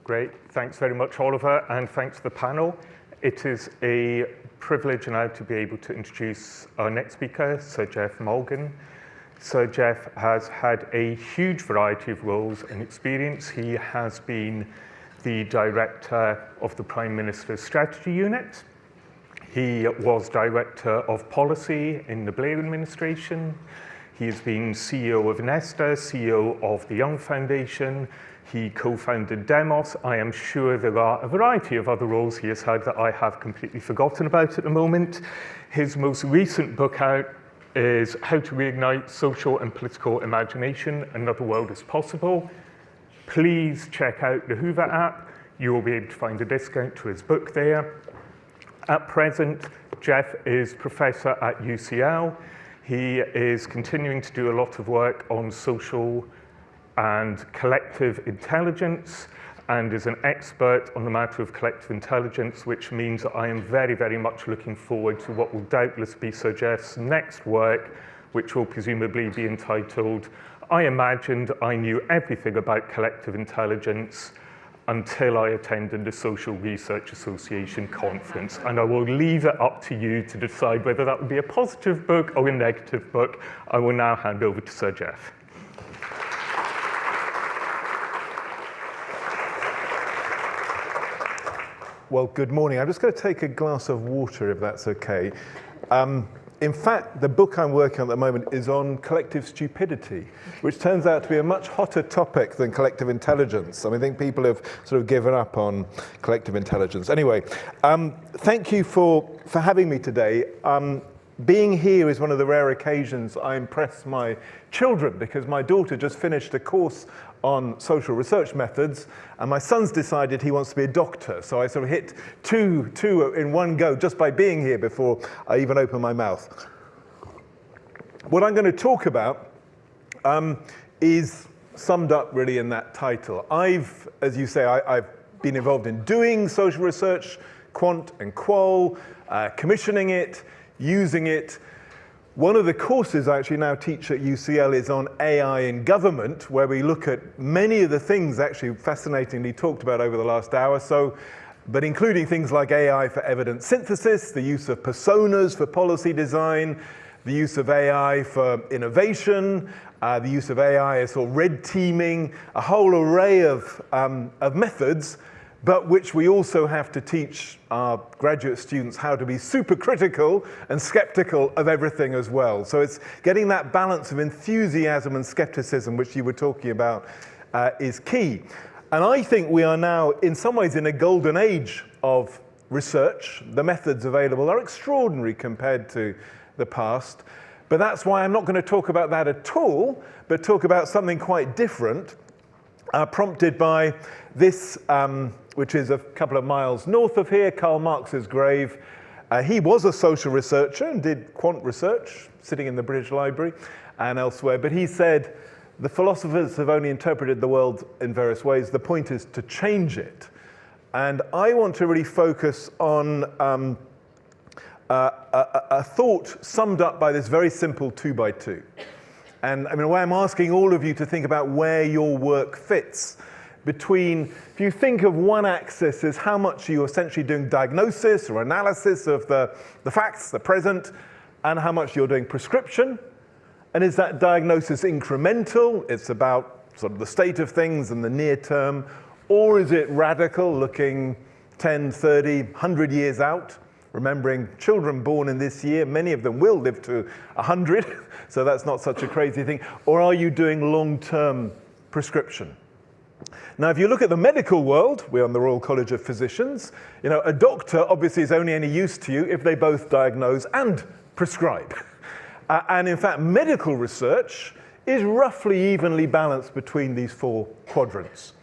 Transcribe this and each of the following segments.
Great. Thanks very much, Oliver, and thanks to the panel. It is a privilege now to be able to introduce our next speaker, Sir Geoff Mulgan. Sir Geoff has had a huge variety of roles and experience. He has been the director of the Prime Minister's Strategy Unit. He was director of policy in the Blair administration. He has been CEO of Nesta, CEO of the Young Foundation. He co-founded Demos. I am sure there are a variety of other roles he has had that I have completely forgotten about at the moment. His most recent book out is How to Reignite Social and Political Imagination, Another World is Possible. Please check out the Hoover app. You will be able to find a discount to his book there. At present, Geoff is professor at UCL. He is continuing to do a lot of work on social and collective intelligence and is an expert on the matter of collective intelligence, which means that I am very, very much looking forward to what will doubtless be Sir Geoff's next work, which will presumably be entitled, I Imagined I Knew Everything About Collective Intelligence Until I Attended the Social Research Association conference. And I will leave it up to you to decide whether that would be a positive book or a negative book. I will now hand over to Sir Geoff. Well, good morning. I'm just going to take a glass of water, if that's okay. In fact, the book I'm working on at the moment is on collective stupidity, which turns out to be a much hotter topic than collective intelligence. I think people have sort of given up on collective intelligence. Anyway, thank you for having me today. Being here is one of the rare occasions I impress my children, because my daughter just finished a course on social research methods, and my son's decided he wants to be a doctor. So I sort of hit two in one go just by being here before I even open my mouth. What I'm going to talk about is summed up really in that title. As you say, I've been involved in doing social research, quant and qual, commissioning it, using it. One of the courses I actually now teach at UCL is on AI in government, where we look at many of the things actually fascinatingly talked about over the last hour or so, but including things like AI for evidence synthesis, the use of personas for policy design, the use of AI for innovation, the use of AI as sort of red teaming, a whole array of methods, but which we also have to teach our graduate students how to be super critical and skeptical of everything as well. So it's getting that balance of enthusiasm and skepticism, which you were talking about, is key. And I think we are now, in some ways, in a golden age of research. The methods available are extraordinary compared to the past. But that's why I'm not going to talk about that at all, but talk about something quite different, prompted by this, which is a couple of miles north of here, Karl Marx's grave. He was a social researcher and did quant research, sitting in the British Library and elsewhere. But he said, the philosophers have only interpreted the world in various ways. The point is to change it. And I want to really focus on a thought summed up by this very simple 2x2. And the way I'm asking all of you to think about where your work fits between, if you think of one axis as how much you're essentially doing diagnosis or analysis of the facts, the present, and how much you're doing prescription. And is that diagnosis incremental? It's about sort of the state of things and the near term. Or is it radical, looking 10, 30, 100 years out? Remembering children born in this year, many of them will live to 100, so that's not such a crazy thing. Or are you doing long-term prescription? Now, if you look at the medical world, we're on the Royal College of Physicians, a doctor obviously is only any use to you if they both diagnose and prescribe. And in fact, medical research is roughly evenly balanced between these four quadrants,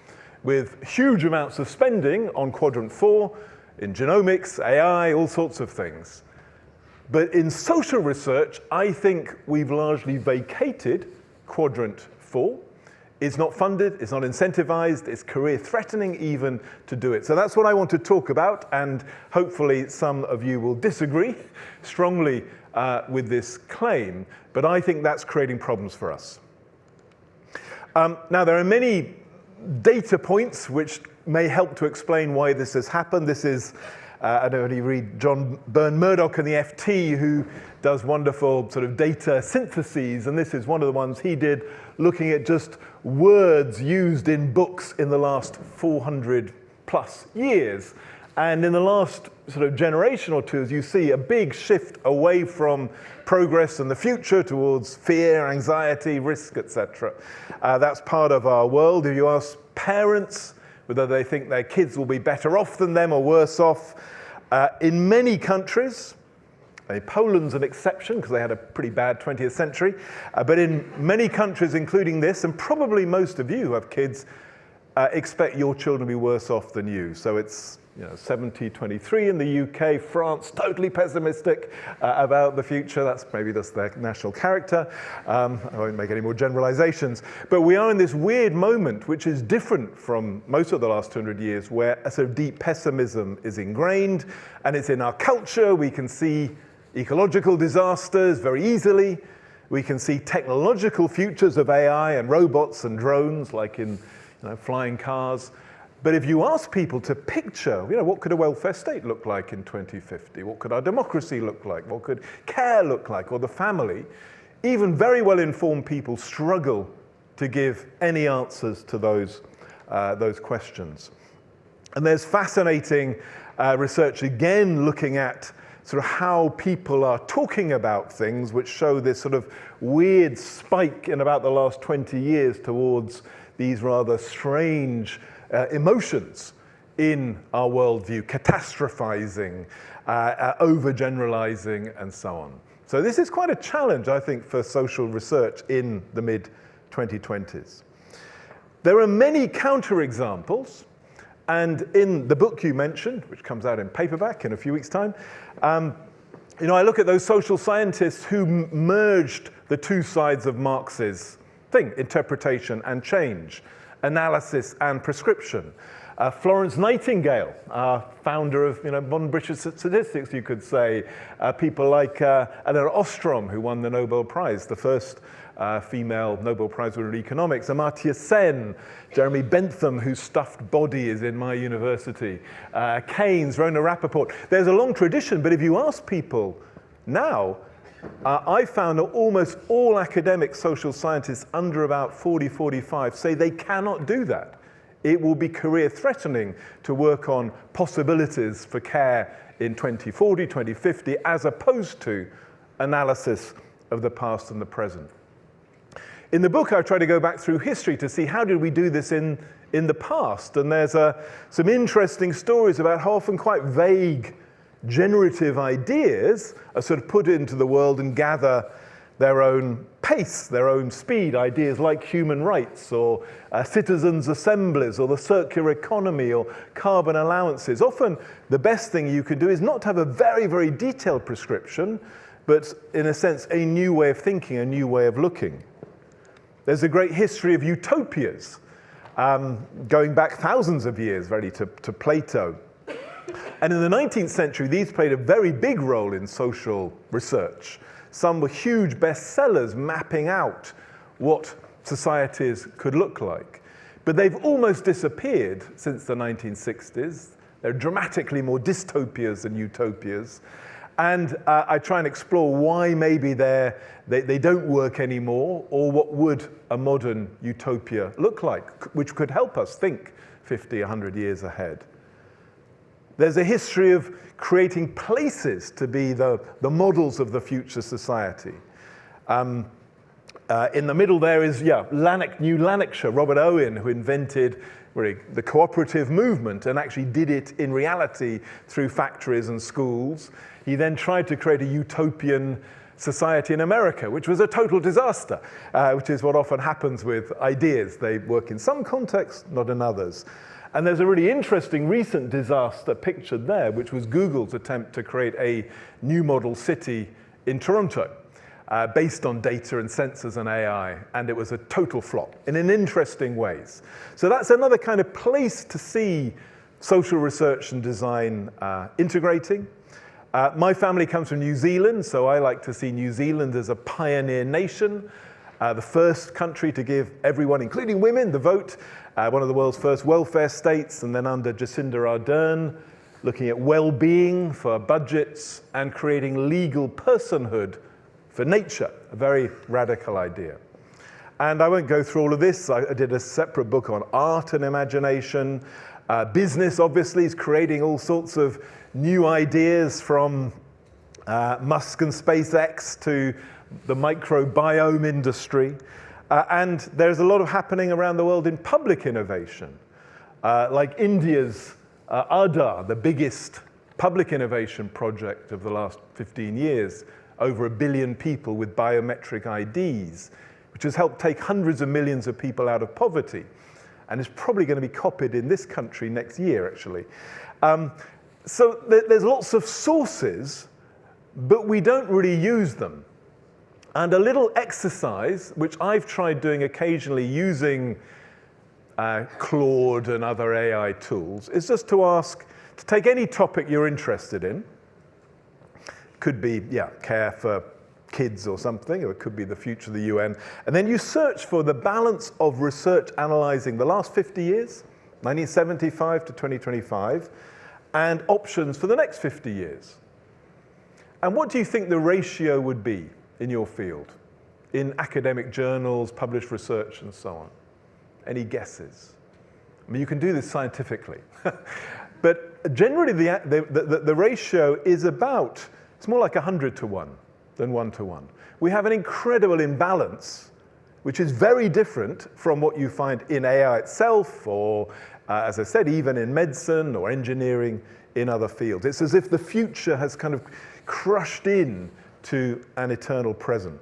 with huge amounts of spending on quadrant 4, in genomics, AI, all sorts of things. But in social research, I think we've largely vacated quadrant 4. It's not funded, it's not incentivized, it's career-threatening even to do it. So that's what I want to talk about, and hopefully some of you will disagree strongly with this claim, but I think that's creating problems for us. Now, there are many data points which may help to explain why this has happened. This is, I don't know, you read John Murdoch and the FT, who does wonderful sort of data syntheses, and this is one of the ones he did, looking at just words used in books in the last 400 plus years. And in the last sort of generation or two, as you see, a big shift away from progress and the future towards fear, anxiety, risk, etc. That's part of our world. If you ask parents whether they think their kids will be better off than them or worse off, in many countries, Poland's an exception because they had a pretty bad 20th century, but in many countries, including this, and probably most of you who have kids, expect your children to be worse off than you. So it's 70-23 in the UK, France totally pessimistic about the future. That's maybe just their national character. I won't make any more generalizations. But we are in this weird moment, which is different from most of the last 200 years, where a sort of deep pessimism is ingrained, and it's in our culture. We can see ecological disasters very easily. We can see technological futures of AI and robots and drones, like in flying cars. But if you ask people to picture, what could a welfare state look like in 2050? What could our democracy look like? What could care look like, or the family? Even very well-informed people struggle to give any answers to those questions. And there's fascinating research, again, looking at sort of how people are talking about things, which show this sort of weird spike in about the last 20 years towards these rather strange emotions in our worldview, catastrophizing, overgeneralizing, and so on. So this is quite a challenge, I think, for social research in the mid-2020s. There are many counterexamples, and in the book you mentioned, which comes out in paperback in a few weeks' time, I look at those social scientists who merged the two sides of Marx's thing, interpretation and change, analysis and prescription. Florence Nightingale, founder of modern British statistics, you could say. People like Eleanor Ostrom, who won the Nobel Prize, the first female Nobel Prize winner in economics. Amartya Sen, Jeremy Bentham, whose stuffed body is in my university. Keynes, Rona Rappaport. There's a long tradition, but if you ask people now, I found that almost all academic social scientists under about 40, 45 say they cannot do that. It will be career-threatening to work on possibilities for care in 2040, 2050, as opposed to analysis of the past and the present. In the book, I try to go back through history to see how did we do this in the past. And there's some interesting stories about how often quite vague generative ideas are sort of put into the world and gather their own pace, their own speed. Ideas like human rights, or citizens' assemblies, or the circular economy, or carbon allowances. Often the best thing you can do is not to have a very, very detailed prescription, but in a sense, a new way of thinking, a new way of looking. There's a great history of utopias, going back thousands of years, really, to Plato. And in the 19th century, these played a very big role in social research. Some were huge bestsellers mapping out what societies could look like. But they've almost disappeared since the 1960s. They're dramatically more dystopias than utopias. And I try and explore why maybe they don't work anymore, or what would a modern utopia look like, which could help us think 50, 100 years ahead. There's a history of creating places to be the models of the future society. In the middle there is, New Lanarkshire, Robert Owen, who invented really the cooperative movement and actually did it in reality through factories and schools. He then tried to create a utopian society in America, which was a total disaster, which is what often happens with ideas. They work in some contexts, not in others. And there's a really interesting recent disaster pictured there, which was Google's attempt to create a new model city in Toronto, based on data and sensors and AI, and it was a total flop in interesting ways. So that's another kind of place to see social research and design integrating. My family comes from New Zealand, so I like to see New Zealand as a pioneer nation. the first country to give everyone, including women, the vote, one of the world's first welfare states, and then under Jacinda Ardern, looking at well-being for budgets and creating legal personhood for nature, a very radical idea. And I won't go through all of this. I did a separate book on art and imagination. Business, obviously, is creating all sorts of new ideas, from Musk and SpaceX to the microbiome industry. And there's a lot of happening around the world in public innovation, like India's Aadhaar, the biggest public innovation project of the last 15 years, over 1 billion people with biometric IDs, which has helped take hundreds of millions of people out of poverty, and is probably going to be copied in this country next year, actually. So there's lots of sources, but we don't really use them. And a little exercise, which I've tried doing occasionally using Claude and other AI tools, is just to ask, to take any topic you're interested in. Could be, care for kids or something, or it could be the future of the UN. And then you search for the balance of research analyzing the last 50 years, 1975 to 2025, and options for the next 50 years. And what do you think the ratio would be in your field, in academic journals, published research, and so on? Any guesses? I mean, you can do this scientifically. But generally, the ratio is about, it's more like 100 to 1 than 1 to 1. We have an incredible imbalance, which is very different from what you find in AI itself, or, as I said, even in medicine or engineering in other fields. It's as if the future has kind of crushed in to an eternal present.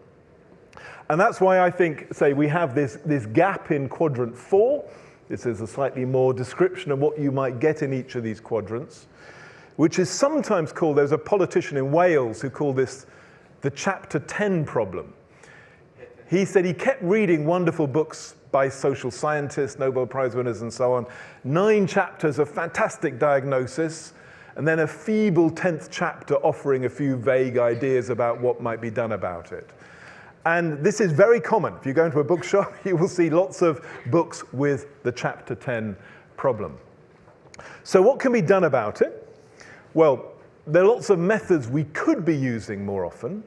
And that's why I think, say, we have this gap in quadrant 4. This is a slightly more description of what you might get in each of these quadrants, which is sometimes called, there's a politician in Wales who called this the chapter 10 problem. He said he kept reading wonderful books by social scientists, Nobel Prize winners, and so on. 9 chapters of fantastic diagnosis, and then a feeble 10th chapter offering a few vague ideas about what might be done about it. And this is very common. If you go into a bookshop, you will see lots of books with the chapter 10 problem. So what can be done about it? Well, there are lots of methods we could be using more often.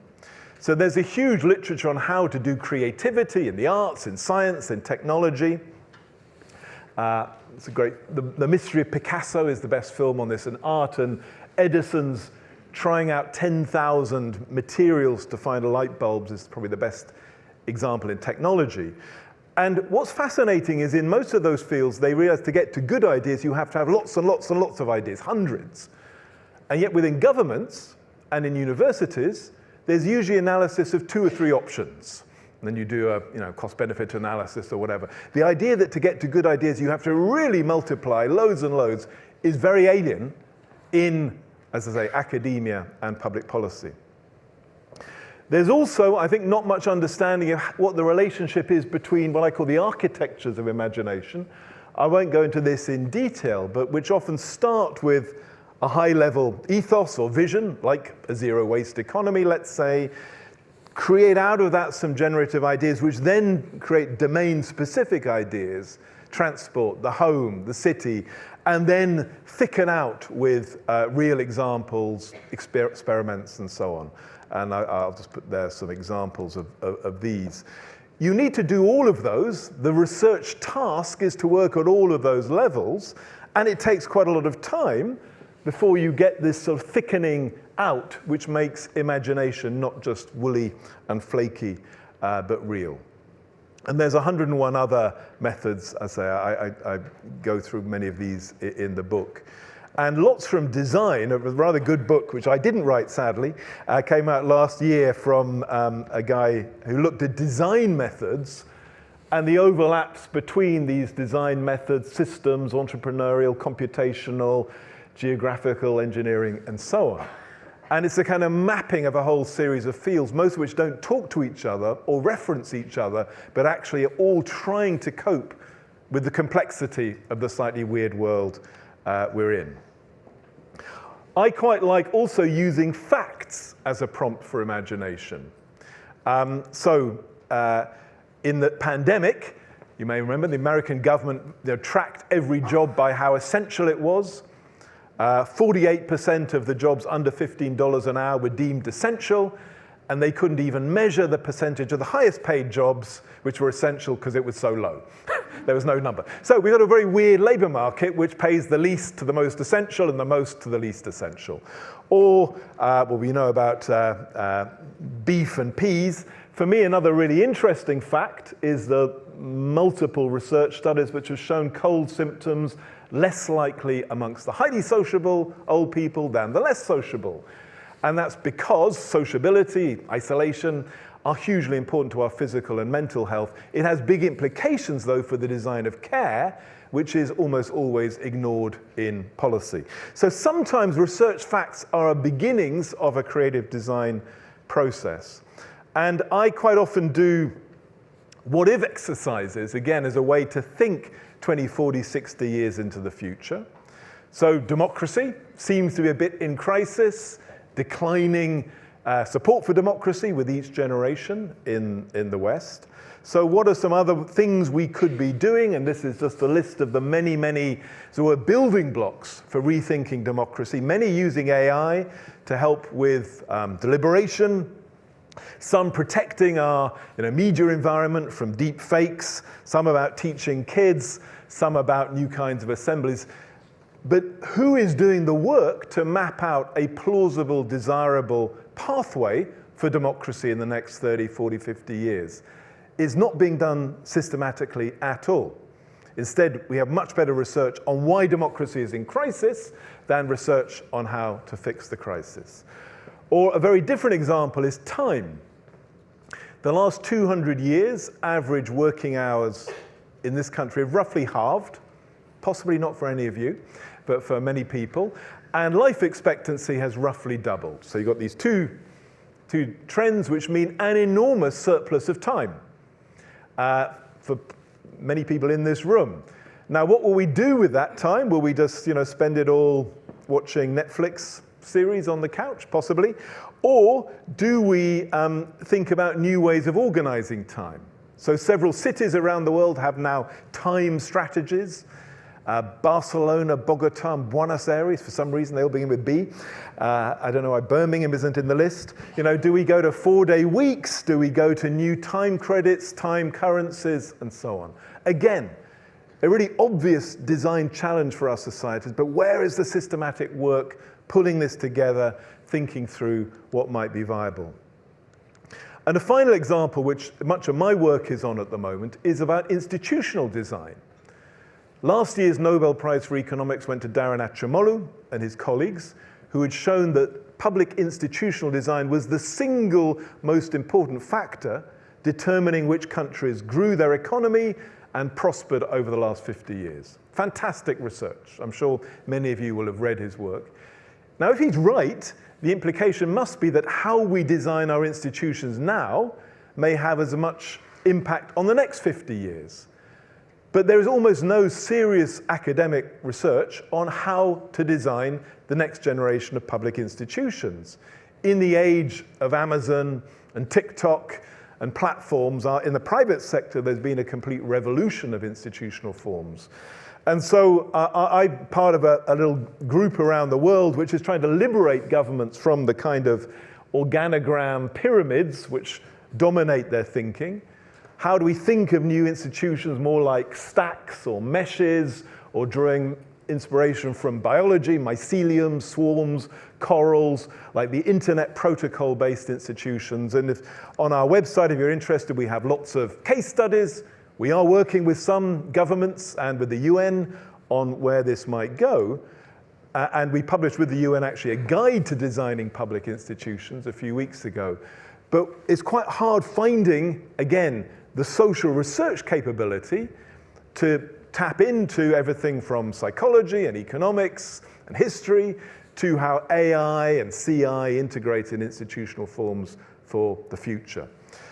So there's a huge literature on how to do creativity in the arts, in science, in technology. It's a great, The Mystery of Picasso is the best film on this, and art, and Edison's trying out 10,000 materials to find light bulbs is probably the best example in technology. And what's fascinating is in most of those fields, they realize to get to good ideas, you have to have lots and lots and lots of ideas, hundreds. And yet within governments and in universities, there's usually analysis of 2 or 3 options. And then you do a cost-benefit analysis or whatever. The idea that to get to good ideas, you have to really multiply loads and loads is very alien in, as I say, academia and public policy. There's also, I think, not much understanding of what the relationship is between what I call the architectures of imagination. I won't go into this in detail, but which often start with a high-level ethos or vision, like a zero-waste economy, let's say, create out of that some generative ideas, which then create domain-specific ideas, transport, the home, the city, and then thicken out with real examples, experiments, and so on. And I'll just put there some examples of these. You need to do all of those. The research task is to work at all of those levels, and it takes quite a lot of time before you get this sort of thickening out, which makes imagination not just woolly and flaky, but real. And there's 101 other methods. I say I go through many of these in the book. And lots from design, a rather good book, which I didn't write, sadly, came out last year from a guy who looked at design methods and the overlaps between these design methods, systems, entrepreneurial, computational, geographical engineering, and so on. And it's a kind of mapping of a whole series of fields, most of which don't talk to each other or reference each other, but actually are all trying to cope with the complexity of the slightly weird world we're in. I quite like also using facts as a prompt for imagination. In the pandemic, you may remember the American government tracked every job by how essential it was. 48% of the jobs under $15 an hour were deemed essential, and they couldn't even measure the percentage of the highest paid jobs which were essential because it was so low. There was no number. So we've got a very weird labor market which pays the least to the most essential and the most to the least essential. Or, well, we know about beef and peas. For me, another really interesting fact is the multiple research studies which have shown cold symptoms less likely amongst the highly sociable old people than the less sociable. And that's because sociability, isolation, are hugely important to our physical and mental health. It has big implications, though, for the design of care, which is almost always ignored in policy. So sometimes research facts are beginnings of a creative design process. And I quite often do what-if exercises, again, as a way to think 20, 40, 60 years into the future. So democracy seems to be a bit in crisis, declining support for democracy with each generation in the West. So what are some other things we could be doing? And this is just a list of the many, many sort of building blocks for rethinking democracy, many using AI to help with deliberation, some protecting our media environment from deep fakes, some about teaching kids, some about new kinds of assemblies. But who is doing the work to map out a plausible, desirable pathway for democracy in the next 30, 40, 50 years? Is not being done systematically at all. Instead, we have much better research on why democracy is in crisis than research on how to fix the crisis. Or a very different example is time. The last 200 years, average working hours in this country have roughly halved, possibly not for any of you, but for many people, and life expectancy has roughly doubled. So you've got these two trends which mean an enormous surplus of time for many people in this room. Now, what will we do with that time? Will we just spend it all watching Netflix series on the couch, possibly? Or do we think about new ways of organizing time? So several cities around the world have now time strategies. Barcelona, Bogota, and Buenos Aires, for some reason they all begin with B. I don't know why Birmingham isn't in the list. Do we go to 4-day weeks? Do we go to new time credits, time currencies, and so on? Again, a really obvious design challenge for our societies, but where is the systematic work pulling this together, thinking through what might be viable? And a final example, which much of my work is on at the moment, is about institutional design. Last year's Nobel Prize for Economics went to Daron Acemoglu and his colleagues, who had shown that public institutional design was the single most important factor determining which countries grew their economy and prospered over the last 50 years. Fantastic research. I'm sure many of you will have read his work. Now, if he's right, the implication must be that how we design our institutions now may have as much impact on the next 50 years. But there is almost no serious academic research on how to design the next generation of public institutions. In the age of Amazon and TikTok and platforms, in the private sector, there's been a complete revolution of institutional forms. And so I'm part of a little group around the world which is trying to liberate governments from the kind of organogram pyramids which dominate their thinking. How do we think of new institutions more like stacks or meshes, or drawing inspiration from biology, mycelium, swarms, corals, like the internet protocol-based institutions? And on our website, if you're interested, we have lots of case studies. We are working with some governments and with the UN on where this might go. And we published with the UN actually a guide to designing public institutions a few weeks ago. But it's quite hard finding, again, the social research capability to tap into everything from psychology and economics and history to how AI and CI integrate in institutional forms for the future.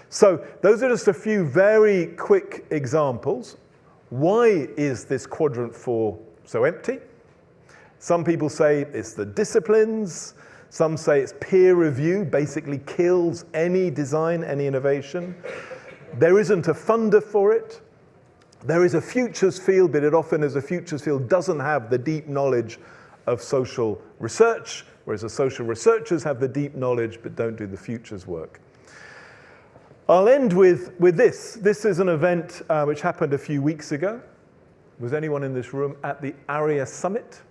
So those are just a few very quick examples. Why is this quadrant 4 so empty? Some people say it's the disciplines. Some say it's peer review, basically kills any design, any innovation. There isn't a funder for it. There is a futures field, but it often as a futures field doesn't have the deep knowledge of social research, whereas the social researchers have the deep knowledge but don't do the futures work. I'll end with this. This is an event which happened a few weeks ago. Was anyone in this room at the SRA summit?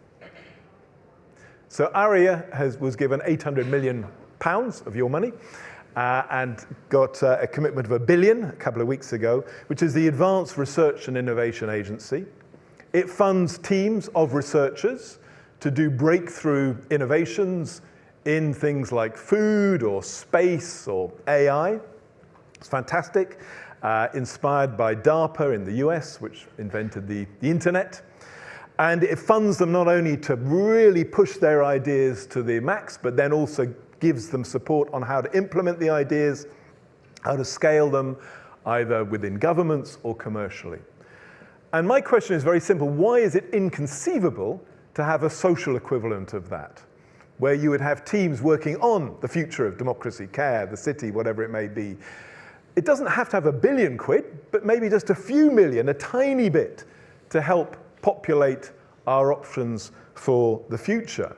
So SRA was given £800 million of your money and got a commitment of £1 billion a couple of weeks ago, which is the Advanced Research and Innovation Agency. It funds teams of researchers to do breakthrough innovations in things like food or space or AI. It's fantastic, inspired by DARPA in the US, which invented the internet. And it funds them not only to really push their ideas to the max, but then also gives them support on how to implement the ideas, how to scale them, either within governments or commercially. And my question is very simple. Why is it inconceivable to have a social equivalent of that, where you would have teams working on the future of democracy, care, the city, whatever it may be? It doesn't have to have £1 billion, but maybe just a few million, a tiny bit, to help populate our options for the future.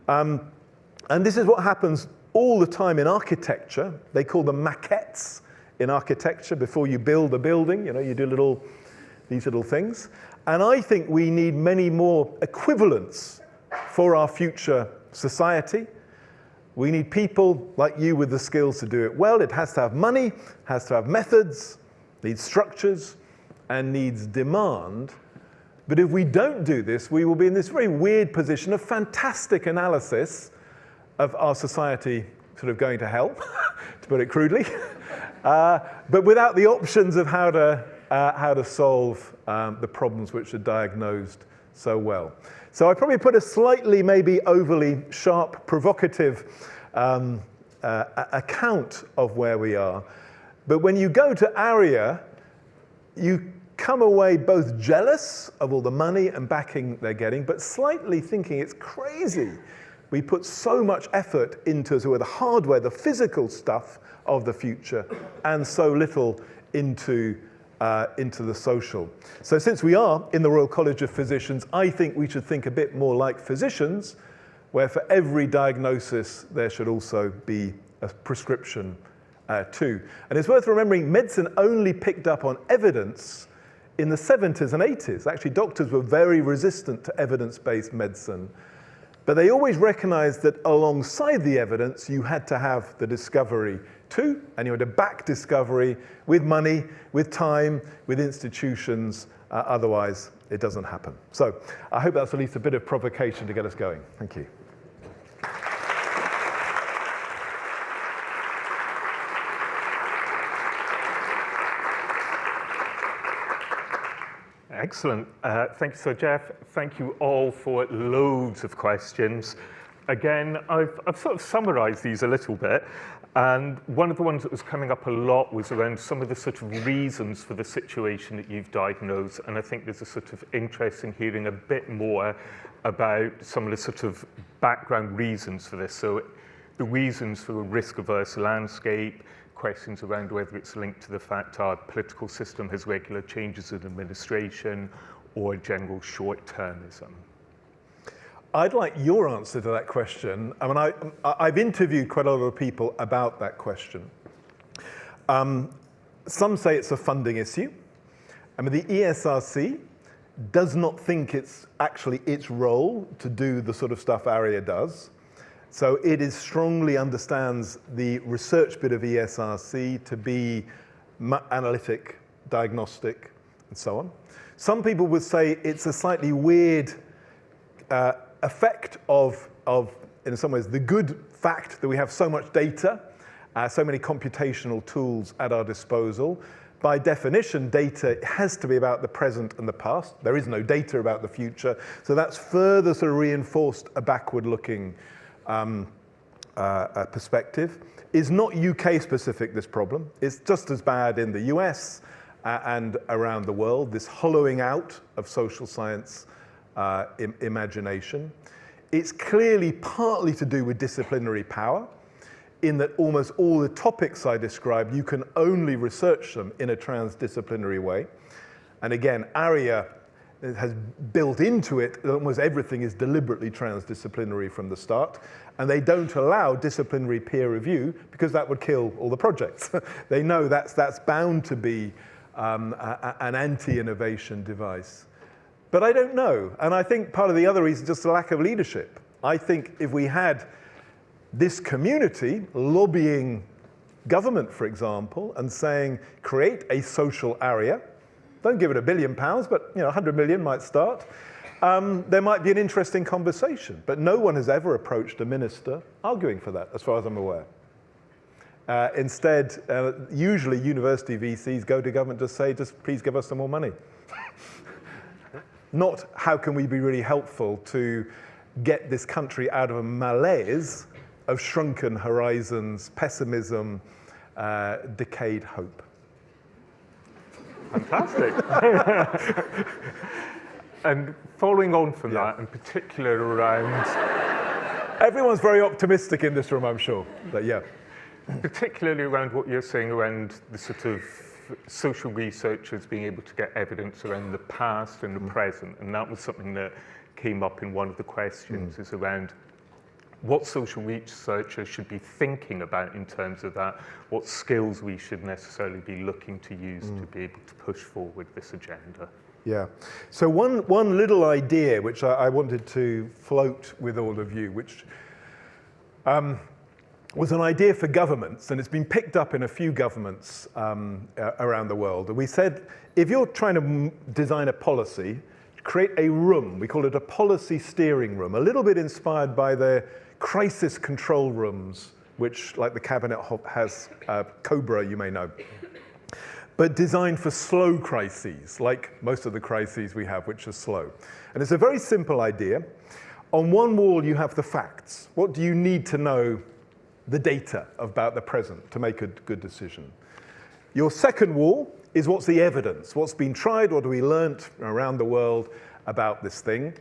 And this is what happens all the time in architecture. They call them maquettes in architecture. Before you build a building, you do these little things. And I think we need many more equivalents for our future society. We need people like you with the skills to do it well. It has to have money, has to have methods, needs structures, and needs demand. But if we don't do this, we will be in this very weird position of fantastic analysis of our society sort of going to hell, to put it crudely, but without the options of how to solve the problems which are diagnosed so well. So I probably put a slightly, maybe overly sharp, provocative account of where we are. But when you go to SRA, you come away both jealous of all the money and backing they're getting, but slightly thinking it's crazy. We put so much effort into the hardware, the physical stuff of the future, and so little into the social. So since we are in the Royal College of Physicians, I think we should think a bit more like physicians, where for every diagnosis, there should also be a prescription too. And it's worth remembering, medicine only picked up on evidence in the 70s and 80s. Actually, doctors were very resistant to evidence-based medicine. But they always recognized that alongside the evidence, you had to have the discovery too, and you had to back discovery with money, with time, with institutions. Otherwise, it doesn't happen. So I hope that's at least a bit of provocation to get us going. Thank you. Excellent. Thank you, Sir Geoff. Thank you all for loads of questions. Again, I've sort of summarized these a little bit. And one of the ones that was coming up a lot was around some of the sort of reasons for the situation that you've diagnosed. And I think there's a sort of interest in hearing a bit more about some of the sort of background reasons for this. So the reasons for a risk-averse landscape, questions around whether it's linked to the fact our political system has regular changes in administration or general short-termism. I'd like your answer to that question. I mean, I've interviewed quite a lot of people about that question. Some say it's a funding issue. I mean, the ESRC does not think it's actually its role to do the sort of stuff ARIA does. So it strongly understands the research bit of ESRC to be analytic, diagnostic, and so on. Some people would say it's a slightly weird effect of, in some ways, the good fact that we have so much data, so many computational tools at our disposal. By definition, data has to be about the present and the past. There is no data about the future. So that's further sort of reinforced a backward-looking perspective. Is not UK specific, this problem. It's just as bad in the US and around the world, this hollowing out of social science imagination. It's clearly partly to do with disciplinary power. in that almost all the topics I described, you can only research them in a transdisciplinary way. And again, ARIA has built into it that almost everything is deliberately transdisciplinary from the start. And they don't allow disciplinary peer review because that would kill all the projects. They know that's bound to be an anti-innovation device. But I don't know. And I think part of the other reason is just a lack of leadership. I think if we had this community lobbying government, for example, and saying, create a social area, don't give it £1 billion, but 100 million might start, there might be an interesting conversation. But no one has ever approached a minister arguing for that, as far as I'm aware. Instead, usually university VCs go to government to say, just please give us some more money. Not how can we be really helpful to get this country out of a malaise of shrunken horizons, pessimism, decayed hope. Fantastic. And following on from that, in particular around... Everyone's very optimistic in this room, I'm sure, but yeah. Particularly around what you're saying around the sort of social researchers being able to get evidence around the past and the present, and that was something that came up in one of the questions, is around what social researchers should be thinking about in terms of that, what skills we should necessarily be looking to use to be able to push forward this agenda. Yeah. So one little idea which I wanted to float with all of you, which was an idea for governments, and it's been picked up in a few governments around the world. And we said, if you're trying to design a policy, create a room, we call it a policy steering room, a little bit inspired by the crisis control rooms, which, like the cabinet has COBRA, you may know, but designed for slow crises, like most of the crises we have, which are slow. And it's a very simple idea. On one wall, you have the facts. What do you need to know? The data about the present to make a good decision. Your second wall is what's the evidence? What's been tried? What have we learnt around the world about this thing?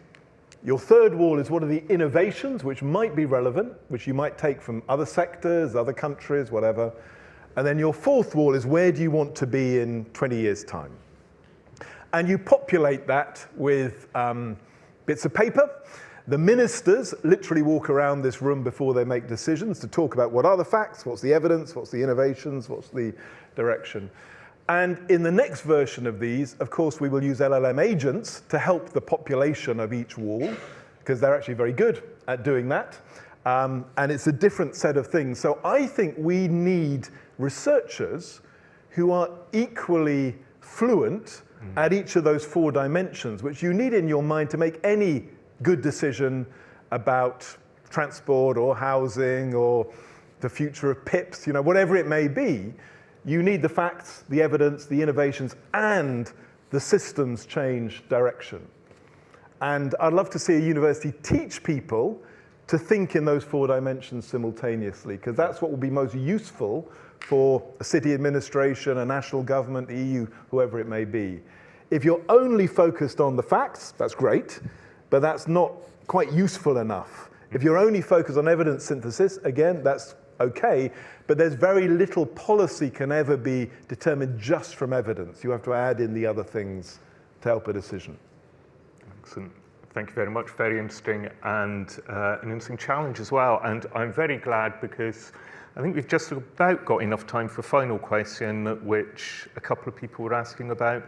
Your third wall is what are the innovations which might be relevant, which you might take from other sectors, other countries, whatever. And then your fourth wall is where do you want to be in 20 years' time? And you populate that with bits of paper. The ministers literally walk around this room before they make decisions to talk about what are the facts, what's the evidence, what's the innovations, what's the direction. And in the next version of these, of course, we will use LLM agents to help the population of each wall, because they're actually very good at doing that. And it's a different set of things. So I think we need researchers who are equally fluent at each of those 4 dimensions, which you need in your mind to make any good decision about transport or housing or the future of PIPs, whatever it may be. You need the facts, the evidence, the innovations, and the systems change direction. And I'd love to see a university teach people to think in those 4 dimensions simultaneously, because that's what will be most useful for a city administration, a national government, the EU, whoever it may be. If you're only focused on the facts, that's great, but that's not quite useful enough. If you're only focused on evidence synthesis, again, that's okay, but there's very little policy can ever be determined just from evidence. You have to add in the other things to help a decision. Excellent. Thank you very much. Very interesting and an interesting challenge as well. And I'm very glad because I think we've just about got enough time for a final question, which a couple of people were asking about.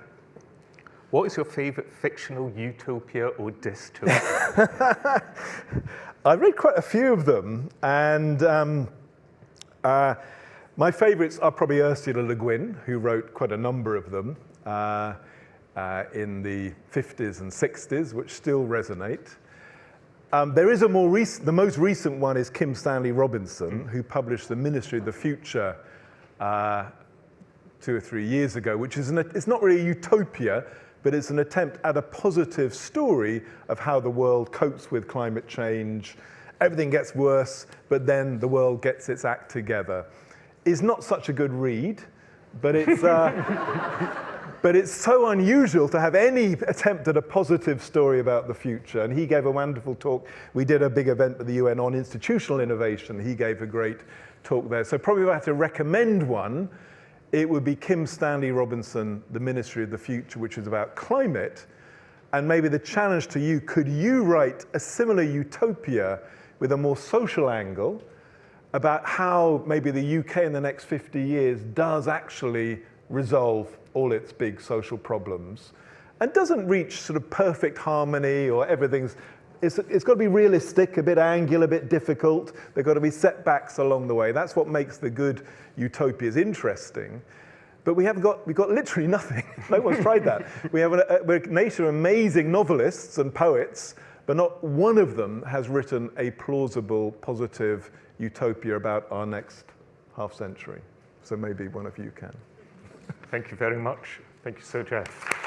What is your favourite fictional utopia or dystopia? I've read quite a few of them, and my favourites are probably Ursula Le Guin, who wrote quite a number of them in the 50s and 60s, which still resonate. There is the most recent one is Kim Stanley Robinson, who published The Ministry of the Future 2 or 3 years ago, which is it's not really a utopia, but it's an attempt at a positive story of how the world copes with climate change. Everything gets worse, but then the world gets its act together. It's not such a good read, but it's But it's so unusual to have any attempt at a positive story about the future. And he gave a wonderful talk. We did a big event at the UN on institutional innovation. He gave a great talk there. So probably if I had to recommend one, it would be Kim Stanley Robinson, The Ministry of the Future, which is about climate. And maybe the challenge to you, could you write a similar utopia with a more social angle about how maybe the UK in the next 50 years does actually resolve all its big social problems and doesn't reach sort of perfect harmony or everything's, it's got to be realistic, a bit angular, a bit difficult. There've got to be setbacks along the way. That's what makes the good utopias interesting. But we've got literally nothing. No one's tried that. We're a nation of amazing novelists and poets, but not one of them has written a plausible, positive utopia about our next half century. So maybe one of you can. Thank you very much. Thank you, Sir Geoff.